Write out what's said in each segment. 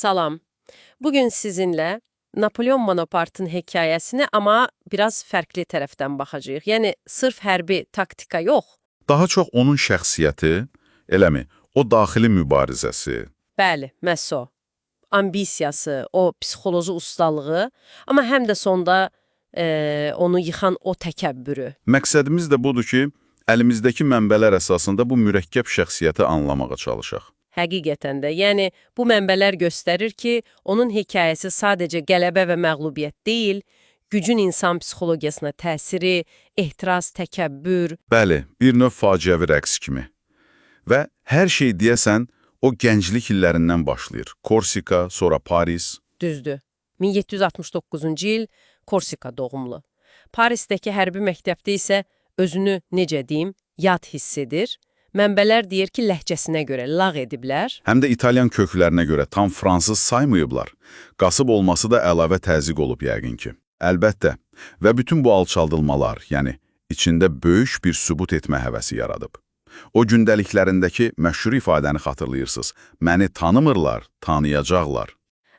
Salam. Bugün sizinle Napolyon Bonaparte'ın hekayesini ama biraz fərqli tərəfdən baxacağıq. Yəni, sırf hərbi taktika yox. Daha çox onun şəxsiyyəti, eləmi, o daxili mübarizəsi. Bəli, məhz o. Ambisiyası, o psixoloji ustalığı, amma həm də sonda onu yıxan o təkəbbürü. Məqsədimiz də budur ki, əlimizdəki mənbələr əsasında bu mürəkkəb şəxsiyyəti anlamağa çalışaq. Həqiqətən də, yəni bu mənbələr göstərir ki, onun hekayəsi sadəcə qələbə və məğlubiyyət deyil, gücün insan psixologiyasına təsiri, ehtiras, təkəbbür. Bəli, bir növ faciəvi rəqs kimi. Və hər şey deyəsən, o gənclik illərindən başlayır. Korsika, sonra Paris. Düzdür. 1769-cu il Korsika doğumlu. Parisdəki hərbi məktəbdə isə özünü, necə deyim, yad hiss edir. Mənbələr deyir ki, ləhcəsinə görə lağ ediblər. Həm də İtalyan köklərinə görə tam fransız saymayıblar. Qasıb olması da əlavə təzyiq olub yəqin ki. Əlbəttə. Və bütün bu alçaldılmalar, yəni içində böyük bir sübut etmə həvəsi yaradıb. O gündəliklərindəki məşhur ifadəni xatırlayırsınız. Məni tanımırlar, tanıyacaqlar.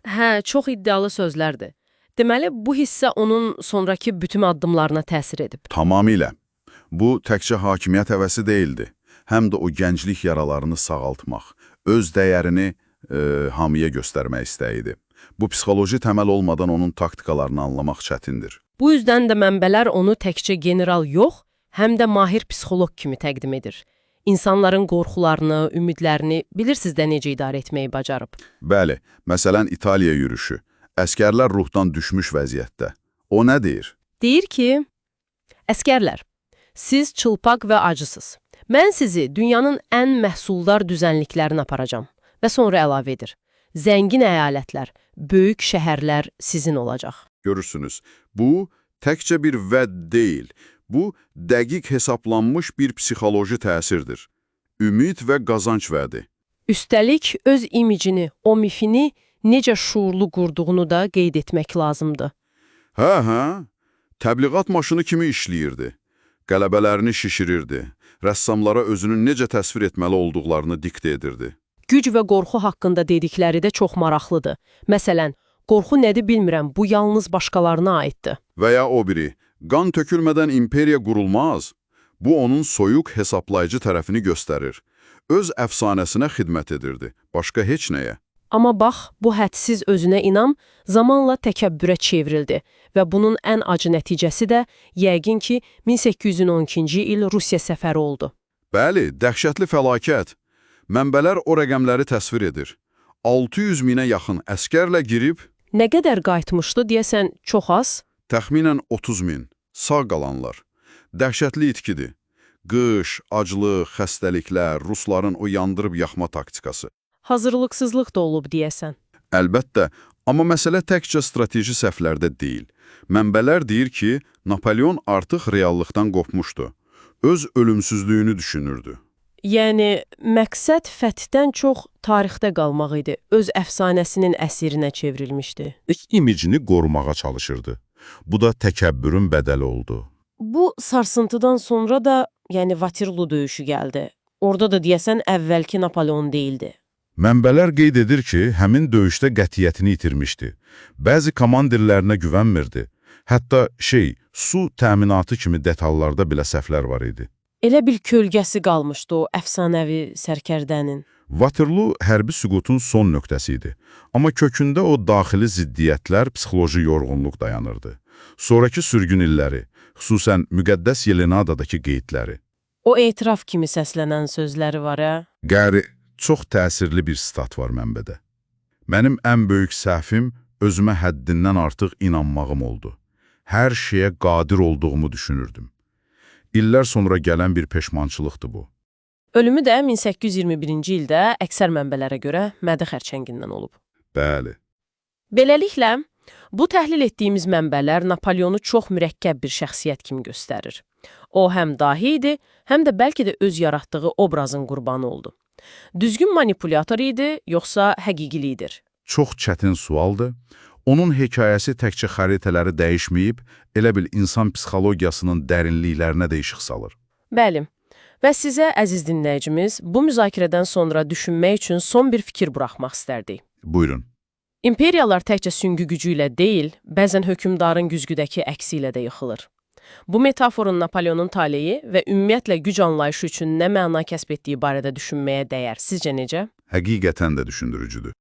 Hə, çox iddialı sözlərdir. Deməli, bu hissə onun sonraki bütün addımlarına təsir edib. Tamamilə. Bu təkcə hakimiyyət həvəsi deyildi. Həm də o gənclik yaralarını sağaltmaq, öz dəyərini hamıya göstərmək istəyidir. Bu psixoloji təməl olmadan onun taktikalarını anlamaq çətindir. Bu yüzdən də mənbələr onu təkcə general yox, həm də mahir psixoloq kimi təqdim edir. İnsanların qorxularını, ümidlərini bilirsiniz də necə idarə etməyi bacarıb. Bəli, məsələn İtaliya yürüşü. Əskərlər ruhdan düşmüş vəziyyətdə. O nə deyir? Deyir ki, əskərlər, siz çılpaq və acısız. Mən sizi dünyanın ən məhsuldar düzənliklərinə aparacam. Və sonra əlavə edir. Zəngin əyalətlər, böyük şəhərlər sizin olacaq. Görürsünüz, bu təkcə bir vəd deyil. Bu, dəqiq hesablanmış bir psixoloji təsirdir. Ümid və qazanc vədi. Üstəlik, öz imicini, o mifini necə şuurlu qurduğunu da qeyd etmək lazımdır. Hə, təbliğat maşını kimi işləyirdi. Qələbələrini şişirirdi. Rəssamlara özünün necə təsvir etməli olduqlarını diktə edirdi. Güc və qorxu haqqında dedikləri də çox maraqlıdır. Məsələn, qorxu nədir bilmirəm, bu yalnız başqalarına aiddir. Və ya o biri, qan tökülmədən imperiya qurulmaz. Bu onun soyuq hesablayıcı tərəfini göstərir. Öz əfsanəsinə xidmət edirdi, başqa heç nəyə. Amma bax, bu hədsiz özünə inam zamanla təkəbbürə çevrildi və bunun ən acı nəticəsi də yəqin ki 1812-ci il Rusiya səfəri oldu. Bəli, dəhşətli fəlakət. Mənbələr o rəqəmləri təsvir edir. 600 minə yaxın əskərlə girib... Nə qədər qayıtmışdı deyəsən çox az? Təxminən 30 min. Sağ qalanlar. Dəhşətli itkidir. Qış, aclıq, xəstəliklər, rusların o yandırıb yaxma taktikası. Hazırlıqsızlıq da olub deyəsən. Əlbəttə, amma məsələ təkcə strateji səhvlərdə deyil. Mənbələr deyir ki, Napolyon artıq reallıqdan qopmuşdu. Öz ölümsüzlüyünü düşünürdü. Yəni, məqsəd fəthdən çox tarixdə qalmaq idi. Öz əfsanəsininəsirinə çevrilmişdi. İmicini qorumağa çalışırdı. Bu da təkəbbürün bədəli oldu. Bu sarsıntıdan sonra da, yəni Waterloo döyüşü gəldi. Orada da deyəsən əvvəlki Napolyon deyildi. Mənbələr qeyd edir ki, həmin döyüşdə qətiyyətini itirmişdi. Bəzi komandirlərinə güvənmirdi. Hətta su təminatı kimi detallarda belə səhvlər var idi. Elə bil kölgəsi qalmışdı o əfsanəvi sərkərdənin. Waterloo hərbi süqutun son nöqtəsi idi. Amma kökündə o daxili ziddiyyətlər, psixoloji yorğunluq dayanırdı. Sonraki sürgün illəri, xüsusən müqəddəs Yelenadadakı qeydləri. O etiraf kimi səslənən sözləri var, hə? Qəri, çox təsirli bir stat var mənbədə. Mənim ən böyük səhvim özümə həddindən artıq inanmağım oldu. Hər şeyə qadir olduğumu düşünürdüm. İllər sonra gələn bir peşmançılıqdır bu. Ölümü də 1821-ci ildə əksər mənbələrə görə mədə xərçəngindən olub. Bəli. Beləliklə, bu təhlil etdiyimiz mənbələr Napolyonu çox mürəkkəb bir şəxsiyyət kimi göstərir. O həm dahi idi, həm də bəlkə də öz yaratdığı obrazın qurbanı oldu. Düzgün manipulyator idi, yoxsa həqiqi lider? Çox çətin sualdır. Onun hekayəsi təkcə xəritələri dəyişməyib, elə bil insan psixologiyasının dərinliklərinə də işıq salır. Bəli. Və sizə, əziz dinləyicimiz, bu müzakirədən sonra düşünmək üçün son bir fikir buraxmaq istərdik. Buyurun. İmperiyalar təkcə süngü gücü ilə deyil, bəzən hökmdarın güzgüdəki əksi ilə də yıxılır. Bu metaforun Napoleonun taleyi və ümumiyyətlə güc anlayışı üçün nə məna kəsb etdiyi barədə düşünməyə dəyər. Sizcə necə? Həqiqətən də düşündürücüdür.